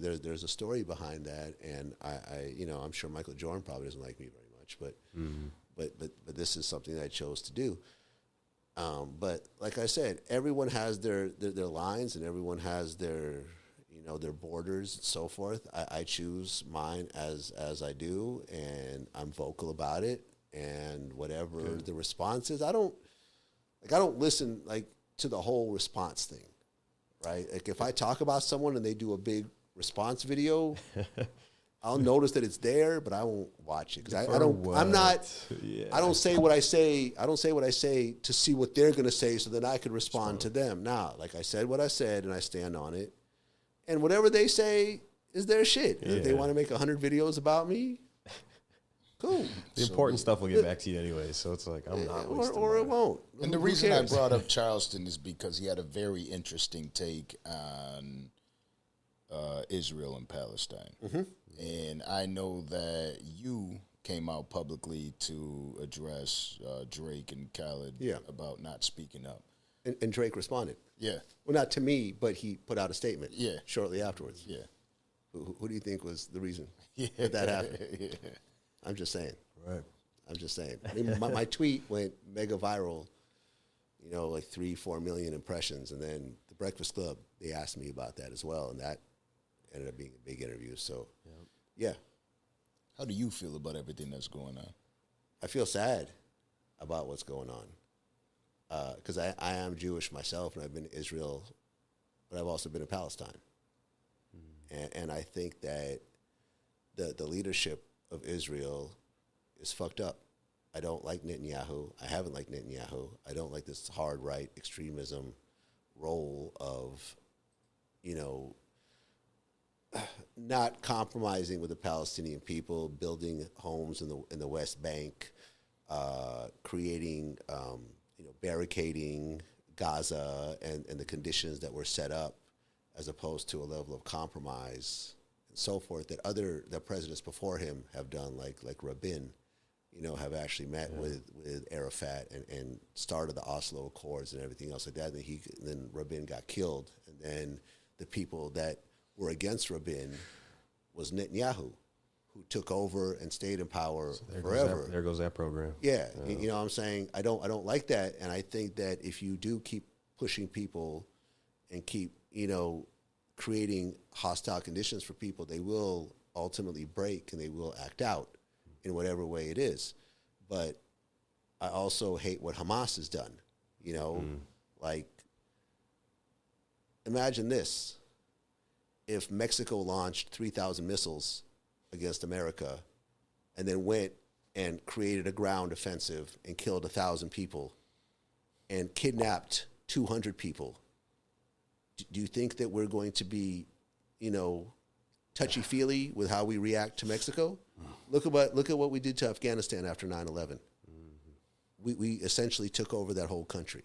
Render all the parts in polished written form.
there's a story behind that, and I I'm sure Michael Jordan probably doesn't like me very much, but but this is something that I chose to do. But like I said, everyone has their lines, and everyone has their their borders and so forth. I choose mine as I do, and I'm vocal about it. And whatever the response is, I don't listen to the whole response thing, right? Like if I talk about someone and they do a big response video, I'll notice that it's there, but I won't watch it because I don't say what I say. I don't say what I say to see what they're going to say, so that I could respond to them. Nah, like I said what I said, and I stand on it. And whatever they say is their shit. Yeah. If they want to make 100 videos about me, cool. The important stuff will get back to you anyway, so it's like I'm not wasting or it won't. And the reason I brought up Charleston is because he had a very interesting take on Israel and Palestine. Mm-hmm. And I know that you came out publicly to address Drake and Khaled about not speaking up. And Drake responded. Yeah. Well, not to me, but he put out a statement. Yeah. Shortly afterwards. Yeah. Who do you think was the reason that happened? Yeah. I'm just saying. Right. I'm just saying. I mean, my tweet went mega viral, like 3-4 million impressions. And then the Breakfast Club, they asked me about that as well. And that ended up being a big interview. So, yeah. How do you feel about everything that's going on? I feel sad about what's going on. Because I am Jewish myself, and I've been to Israel, but I've also been to Palestine. And I think that the leadership of Israel is fucked up. I don't like Netanyahu. I haven't liked Netanyahu. I don't like this hard right extremism role of, not compromising with the Palestinian people, building homes in the West Bank, creating, barricading Gaza and the conditions that were set up, as opposed to a level of compromise and so forth that presidents before him have done, like Rabin, have actually met with Arafat and started the Oslo Accords and everything else like that. And then Rabin got killed, and then the people that were against Rabin was Netanyahu, who took over and stayed in power forever. There goes that program. Yeah, you know what I'm saying? I don't like that, and I think that if you do keep pushing people and keep, creating hostile conditions for people, they will ultimately break and they will act out in whatever way it is. But I also hate what Hamas has done, like imagine this. If Mexico launched 3,000 missiles against America and then went and created a ground offensive and killed 1,000 people and kidnapped 200 people, do you think that we're going to be, touchy-feely with how we react to Mexico? Look at what we did to Afghanistan after 9/11. We essentially took over that whole country.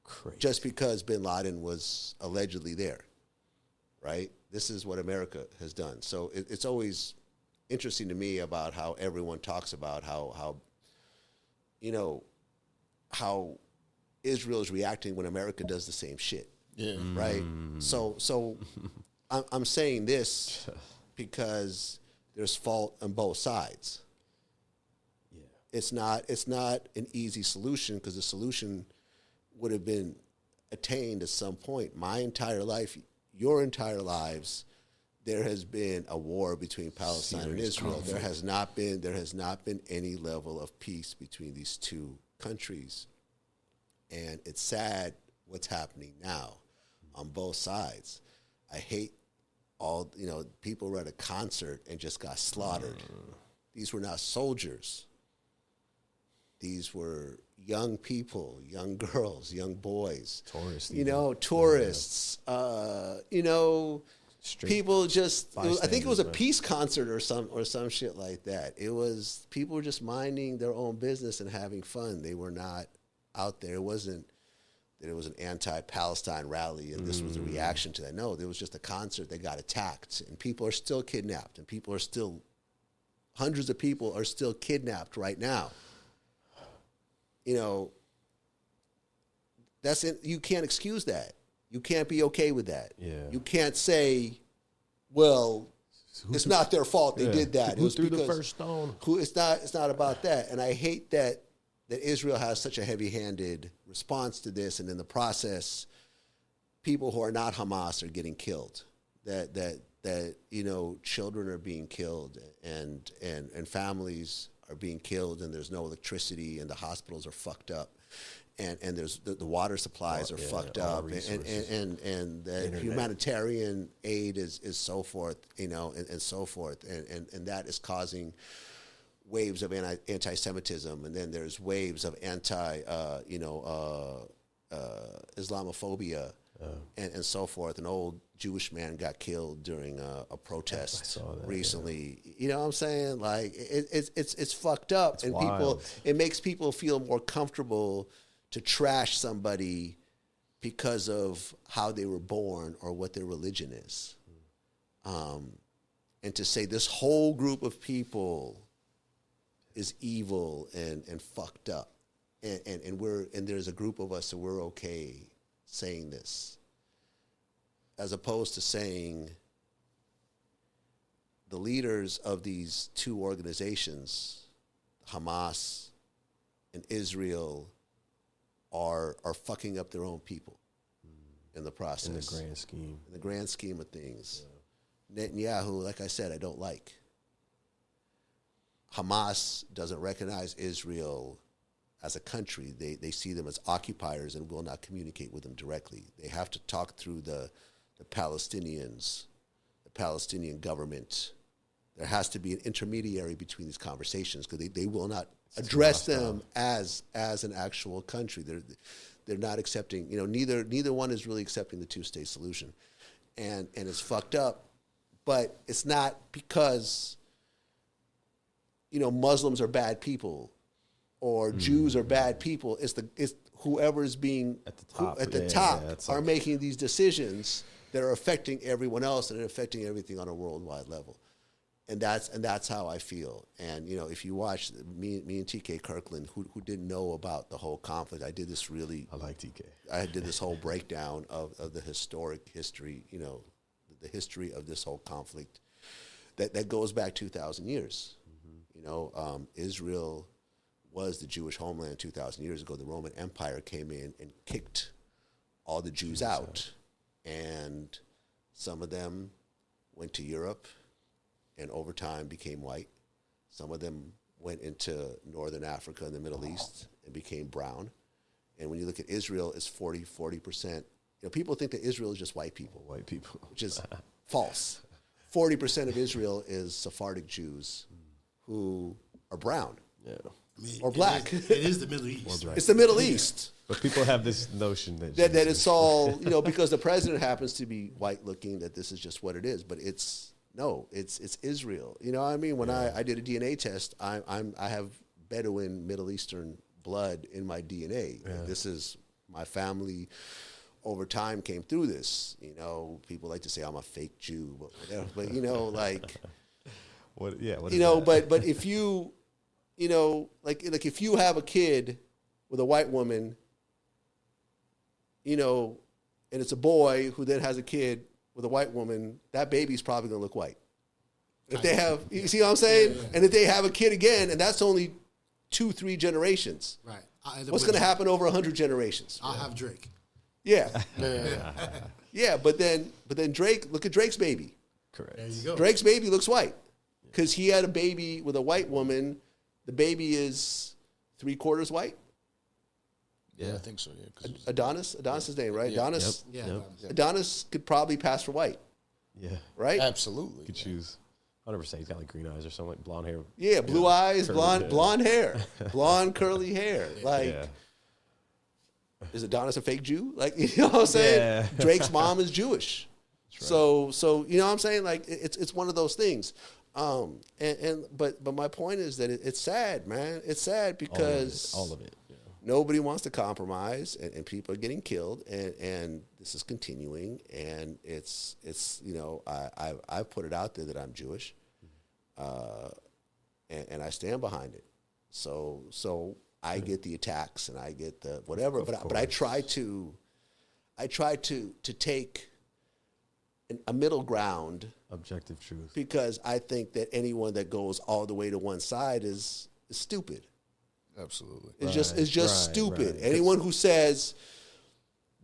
Crazy. Just because bin Laden was allegedly there, right? This is what America has done. So it's always interesting to me about how everyone talks about how Israel is reacting when America does the same shit. Yeah. Right. So I'm saying this because there's fault on both sides. Yeah. It's not an easy solution, because the solution would have been attained at some point. My entire life, your entire lives, there has been a war between Palestine and Israel. There has not been any level of peace between these two countries. And it's sad what's happening now on both sides. I hate all, people were at a concert and just got slaughtered. These were not soldiers. These were young people, young girls, young boys. Tourists. Tourists. People just, I think it was a peace concert or some shit like that. It was, people were just minding their own business and having fun. They were not out there. It wasn't that it was an anti-Palestine rally and this was a reaction to that. No, there was just a concert that got attacked, and people are still kidnapped, and hundreds of people are still kidnapped right now. That's it. You can't excuse that. You can't be okay with that. Yeah. You can't say well, it's not their fault they did that. Who threw the first stone? It's not about that. And I hate that Israel has such a heavy-handed response to this, and in the process, people who are not Hamas are getting killed. That children are being killed, and families are being killed, and there's no electricity, and the hospitals are fucked up. And there's the water supplies are fucked up, and the humanitarian aid is so forth, and so forth, and that is causing waves of anti-Semitism, and then there's waves of Islamophobia, and so forth. An old Jewish man got killed during a protest recently. Yeah. You know what I'm saying? Like it's fucked up, it's and wild. It makes people feel more comfortable to trash somebody because of how they were born or what their religion is. And to say this whole group of people is evil and fucked up. And there's a group of us that we're okay saying this. As opposed to saying the leaders of these two organizations, Hamas and Israel, are fucking up their own people in the process. In the grand scheme. In the grand scheme of things. Yeah. Netanyahu, like I said, I don't like. Hamas doesn't recognize Israel as a country. They see them as occupiers and will not communicate with them directly. They have to talk through the Palestinians, the Palestinian government. There has to be an intermediary between these conversations because they will not address them as an actual country. They're not accepting, neither one is really accepting the two-state solution. And it's fucked up, but it's not because, Muslims are bad people or Jews are bad people. It's whoever is being at the top are making these decisions that are affecting everyone else and affecting everything on a worldwide level. And that's how I feel. And if you watch me and TK Kirkland, who didn't know about the whole conflict, I did this really. I like TK. I did this whole breakdown of the historic history, the history of this whole conflict, that goes back 2,000 years. Mm-hmm. Israel was the Jewish homeland 2,000 years ago. The Roman Empire came in and kicked all the Jews out, and some of them went to Europe and over time became white. Some of them went into northern Africa and the Middle East and became brown. And when you look at Israel, it's 40%. People think that Israel is just white people. White people. Which is false. 40% of Israel is Sephardic Jews who are brown. Yeah. Or black. It is the Middle East. It's the Middle East. But people have this notion that it's all, because the president happens to be white looking, that this is just what it is. But it's Israel. You know what I mean? When I did a DNA test, I have Bedouin Middle Eastern blood in my DNA. Yeah. This is my family over time came through this. People like to say I'm a fake Jew, but whatever. But like what is that? but if you like if you have a kid with a white woman, and it's a boy who then has a kid with a white woman, that baby's probably going to look white. If they have, you see what I'm saying? Yeah. And if they have a kid again, and that's only 2-3 generations. Right. What's going to happen over 100 generations? I'll have Drake. Yeah. Yeah, but then Drake, look at Drake's baby. Correct. There you go. Drake's baby looks white because he had a baby with a white woman. The baby is 3/4 white. Yeah, I think so. Yeah, Adonis his name, right? Yeah. Adonis. Yeah. Yep. Adonis could probably pass for white. Yeah. Right? Absolutely. You could choose. 100%. He's got like green eyes or something, like blonde hair. Yeah, blue eyes, blonde hair, blonde curly hair. Like, is Adonis a fake Jew? Like, you know what I'm saying? Yeah. Drake's mom is Jewish. Right. So you know what I'm saying? Like, it's one of those things. But my point is that it's sad, man. It's sad because all of it. Yeah. Nobody wants to compromise, and people are getting killed, and this is continuing, and it's I put it out there that I'm Jewish, and I stand behind it. So I get the attacks and I get the whatever, but I try to take a middle ground, Objective truth. because I think that anyone that goes all the way to one side is stupid. Absolutely. It's just stupid. Right. Anyone who says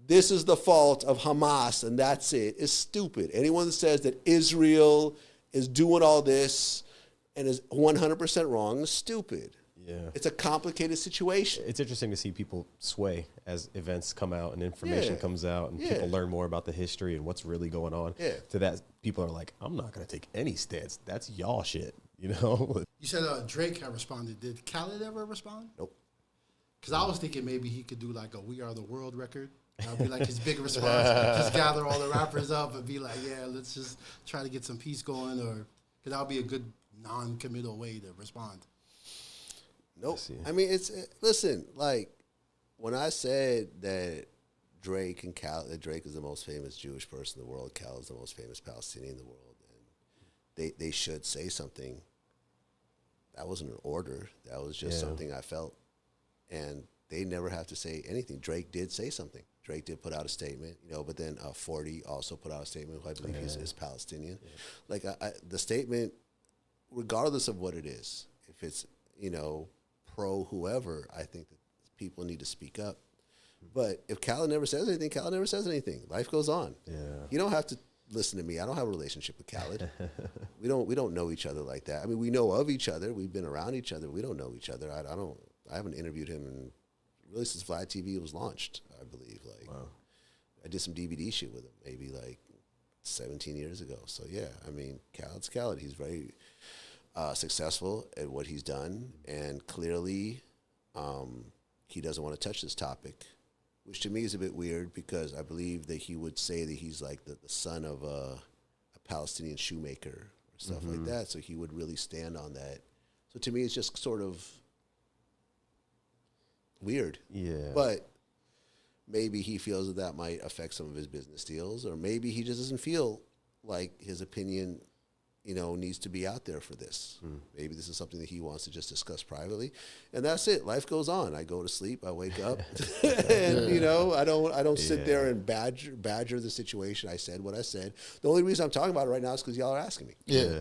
this is the fault of Hamas and that's it is stupid. Anyone that says that Israel is doing all this and is 100% wrong is stupid. Yeah. It's a complicated situation. It's interesting to see people sway as events come out and information Yeah. comes out and Yeah. people learn more about the history and what's really going on. Yeah. To that, people are like, I'm not going to take any stance. That's y'all shit, you know? You said Drake had responded. Did Khaled ever respond? Nope. Because I was thinking maybe he could do like a "We Are the World" record. That would be like his big response. Just gather all the rappers up and be like, "Yeah, let's just try to get some peace going," or because that would be a good non-committal way to respond. Nope. see. I mean, listen, like when I said that Drake and that Drake is the most famous Jewish person in the world, Khaled is the most famous Palestinian in the world, and they should say something. That wasn't an order. That was just something I felt. And they never have to say anything. Drake did say something. Drake did put out a statement, but then 40 also put out a statement, who I believe is Palestinian. Yeah. Like the statement, regardless of what it is, if it's, pro whoever, I think that people need to speak up. But if Khaled never says anything, Khaled never says anything. Life goes on. Yeah. You don't have to listen to me. I don't have a relationship with Khaled. we don't know each other like that. I mean, we know of each other. We've been around each other. We don't know each other. I haven't interviewed him really since VladTV was launched, I believe. Wow. I did some DVD shit with him maybe like 17 years ago. So yeah, I mean, Khaled's Khaled. He's very successful at what he's done, and clearly he doesn't want to touch this topic, which to me is a bit weird, because I believe that he would say that he's like the son of a Palestinian shoemaker or stuff like that. So he would really stand on that. So to me, it's just sort of weird. Yeah. But maybe he feels that might affect some of his business deals, or maybe he just doesn't feel like his opinion, needs to be out there for this. Maybe this is something that he wants to just discuss privately, and that's it. Life goes on. I go to sleep. I wake up, and I don't sit there and badger the situation. I said what I said. The only reason I'm talking about it right now is because y'all are asking me. Yeah.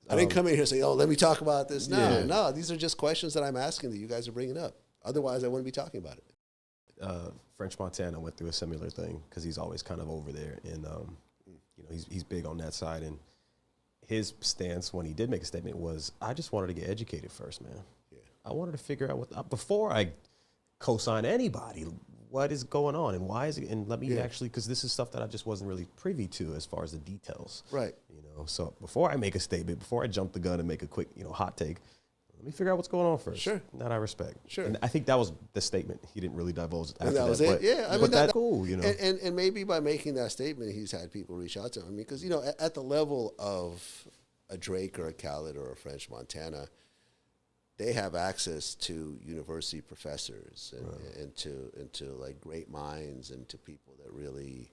I didn't come in here and say, "Oh, let me talk about this." No. These are just questions that I'm asking that you guys are bringing up. Otherwise, I wouldn't be talking about it. French Montana went through a similar thing because he's always kind of over there, and he's big on that side. And his stance when he did make a statement was, "I just wanted to get educated first, man. Yeah. I wanted to figure out before I co-sign anybody, what is going on and why is it, and let me actually, because this is stuff that I just wasn't really privy to as far as the details, right? So before I make a statement, before I jump the gun and make a quick hot take." Let me figure out what's going on first. Sure. That I respect. Sure. And I think that was the statement. He didn't really divulge after and that was it. But, yeah. I mean, but that's cool, And maybe by making that statement, he's had people reach out to him. Because, at the level of a Drake or a Khaled or a French Montana, they have access to university professors and to like great minds and to people that really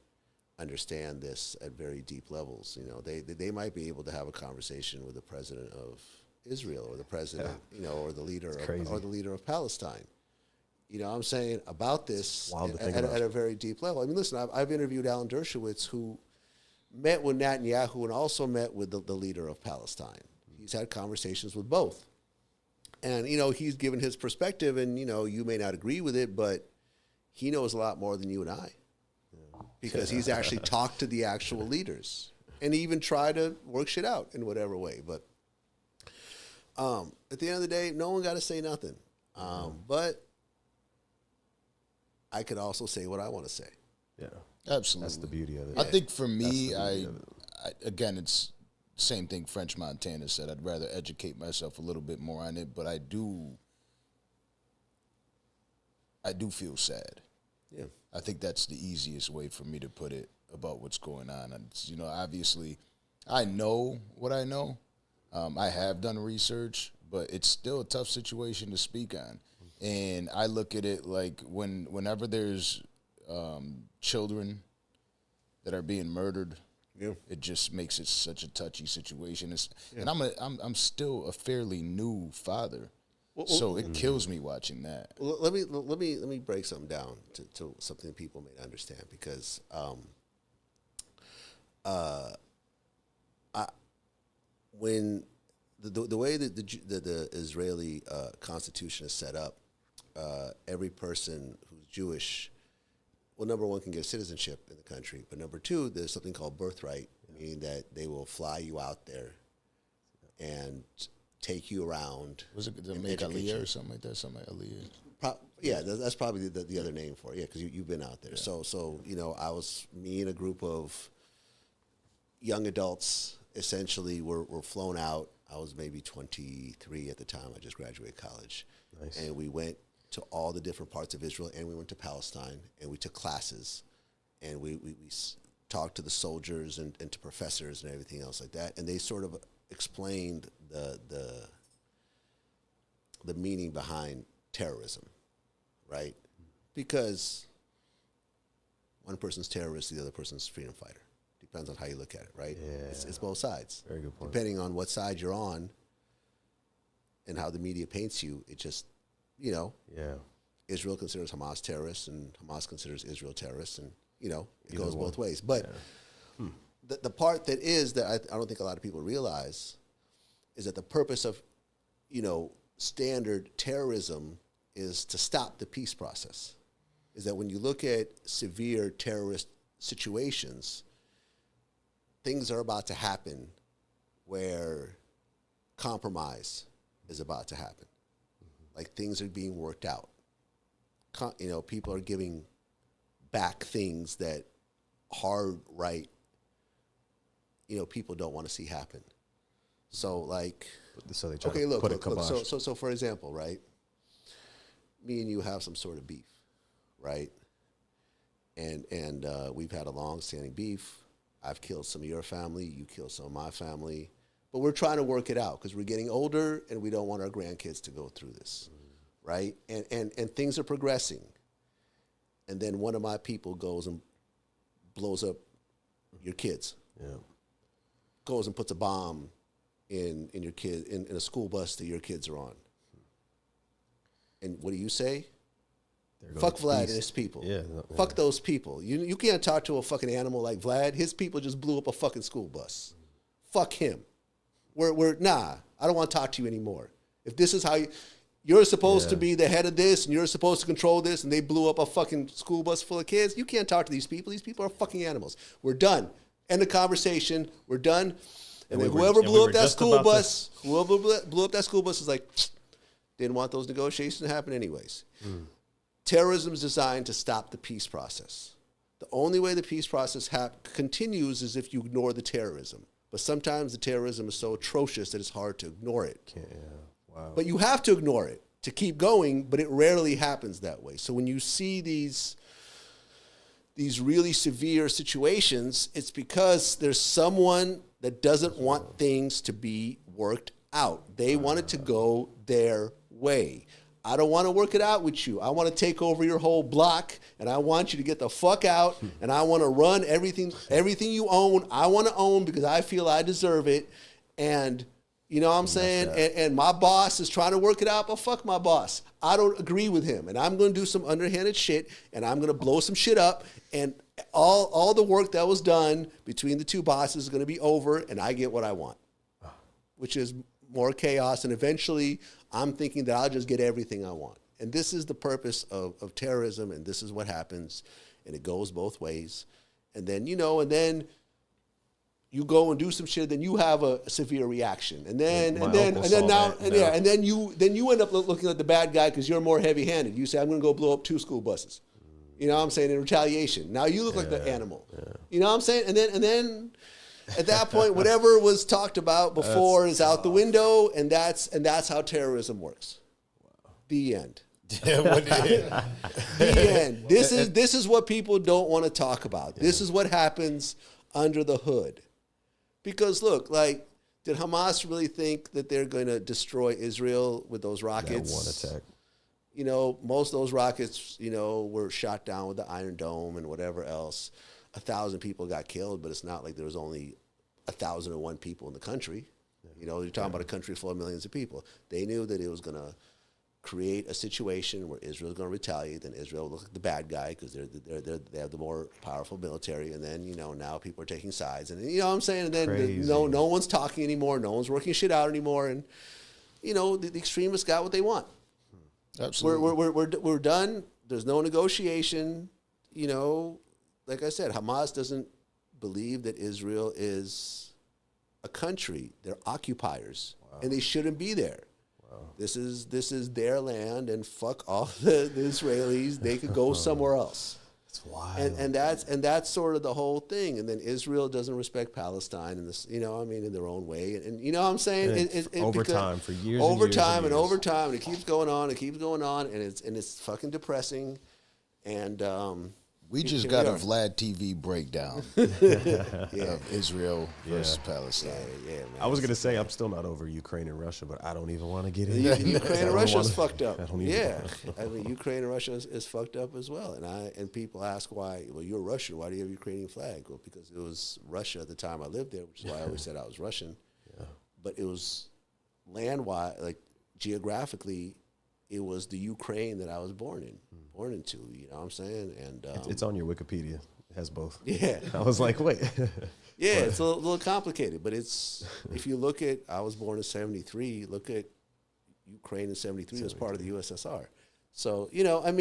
understand this at very deep levels. They might be able to have a conversation with the president of Israel or the president, or the leader of Palestine. I'm saying about this at a very deep level. I mean, listen, I've interviewed Alan Dershowitz, who met with Netanyahu and also met with the leader of Palestine. He's had conversations with both. And, he's given his perspective, and, you may not agree with it, but he knows a lot more than you and I, because he's actually talked to the actual leaders and even tried to work shit out in whatever way. But at the end of the day, no one got to say nothing. But I could also say what I want to say. Yeah, absolutely. That's the beauty of it. I think for me, again, it's same thing French Montana said. I'd rather educate myself a little bit more on it, but I do feel sad. Yeah, I think that's the easiest way for me to put it about what's going on. And obviously, I know what I know. I have done research, but it's still a tough situation to speak on. And I look at it like whenever there's children that are being murdered, it just makes it such a touchy situation. And I'm still a fairly new father, so it kills me watching that. Well, let me break something down to something that people may not understand, because when the way that the Israeli constitution is set up, every person who's Jewish, well, number one, can get citizenship in the country, but number two, there's something called birthright, meaning that they will fly you out there and take you around. Was it the make Aliyah or something like that? Something like Aliyah. Yeah, that's probably the other name for it. Yeah, because you've been out there. Yeah. So me and a group of young adults essentially were flown out. I was maybe 23 at the time. I just graduated college. Nice. And we went to all the different parts of Israel, and we went to Palestine, and we took classes, and we talked to the soldiers and to professors and everything else like that, and they sort of explained the meaning behind terrorism, right? Because one person's terrorist, the other person's freedom fighter. Depends on how you look at it, right? Yeah. It's both sides. Very good point. Depending on what side you're on and how the media paints you, it just, yeah. Israel considers Hamas terrorists, and Hamas considers Israel terrorists, and, it goes both ways. But the part that I don't think a lot of people realize is that the purpose of, standard terrorism is to stop the peace process. Is that when you look at severe terrorist situations, things are about to happen where compromise is about to happen. Like things are being worked out. People are giving back things that hard right, people don't want to see happen. So they try to put a kibosh. So for example, right, me and you have some sort of beef, right? And we've had a long-standing beef. I've killed some of your family. You killed some of my family. But we're trying to work it out because we're getting older and we don't want our grandkids to go through this, right? And things are progressing. And then one of my people goes and blows up your kids. Yeah. Goes and puts a bomb in your kid in a school bus that your kids are on. And what do you say? Fuck Vlad and his people. Yeah, fuck those people. You can't talk to a fucking animal like Vlad. His people just blew up a fucking school bus. Fuck him. I don't want to talk to you anymore. If this is how you're supposed to be the head of this and you're supposed to control this, and they blew up a fucking school bus full of kids, you can't talk to these people. These people are fucking animals. We're done. End of conversation. We're done. And then whoever blew up that school bus is like, didn't want those negotiations to happen anyways. Terrorism is designed to stop the peace process. The only way the peace process continues is if you ignore the terrorism. But sometimes the terrorism is so atrocious that it's hard to ignore it. Wow. But you have to ignore it to keep going, but it rarely happens that way. So when you see these really severe situations, it's because there's someone that doesn't want things to be worked out. They want it to go their way. I don't want to work it out with you. I want to take over your whole block, and I want you to get the fuck out, and I want to run everything you own. I want to own because I feel I deserve it. And you know what I'm saying? And my boss is trying to work it out, but fuck my boss. I don't agree with him, and I'm going to do some underhanded shit, and I'm going to blow some shit up, and all the work that was done between the two bosses is going to be over, and I get what I want, which is more chaos, and eventually I'm thinking that I'll just get everything I want. And this is the purpose of terrorism, and this is what happens, and it goes both ways. And then, you go and do some shit, then you have a severe reaction. And then you end up looking like the bad guy because you're more heavy-handed. You say, I'm going to go blow up 2 school buses. You know what I'm saying? In retaliation. Now you look like the animal. Yeah. You know what I'm saying? And then at that point, whatever was talked about before is out the window, and that's how terrorism works. Wow. The end. The end. This is what people don't want to talk about. Yeah. This is what happens under the hood. Because look, did Hamas really think that they're going to destroy Israel with those rockets? That one attack. Most of those rockets, were shot down with the Iron Dome and whatever else. 1,000 people got killed, but it's not like there was only 1,001 people in the country. You're talking about a country full of millions of people. They knew that it was going to create a situation where Israel's going to retaliate, then Israel will look like the bad guy because they have the more powerful military, and then now people are taking sides, and you know what I'm saying, and then no one's talking anymore, no one's working shit out anymore, and the extremists got what they want. Absolutely, we're done. There's no negotiation. Like I said, Hamas doesn't believe that Israel is a country. They're occupiers, and they shouldn't be there. This is their land, and fuck all the Israelis. They could go somewhere else. That's wild. And that's sort of the whole thing. And then Israel doesn't respect Palestine in this, in their own way. And you know what I'm saying? Over time, for years. Over time, and it keeps going on. It keeps going on, and it's fucking depressing. And we just got a VladTV breakdown of Israel versus Palestine. Yeah, man. I was going to say, I'm still not over Ukraine and Russia, but I don't even want to get into it. Ukraine and Russia is fucked up. Ukraine and Russia is fucked up as well. And people ask why, well, you're Russian. Why do you have a Ukrainian flag? Well, because it was Russia at the time I lived there, which is why I always said I was Russian. Yeah. But it was land-wise, like geographically, it was the Ukraine that I was born into, you know what I'm saying? And it's on your Wikipedia. It has both. Yeah. I was like, wait. Yeah, it's a little complicated, but if you look at, I was born in 73, look at Ukraine in 73 as part of the USSR. So, crazy.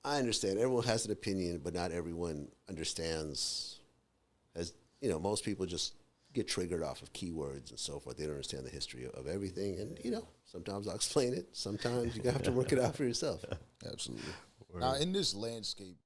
I understand. Everyone has an opinion, but not everyone understands. Most people just get triggered off of keywords and so forth. They don't understand the history of everything. And, sometimes I'll explain it. Sometimes you have to work it out for yourself. Absolutely. Now, in this landscape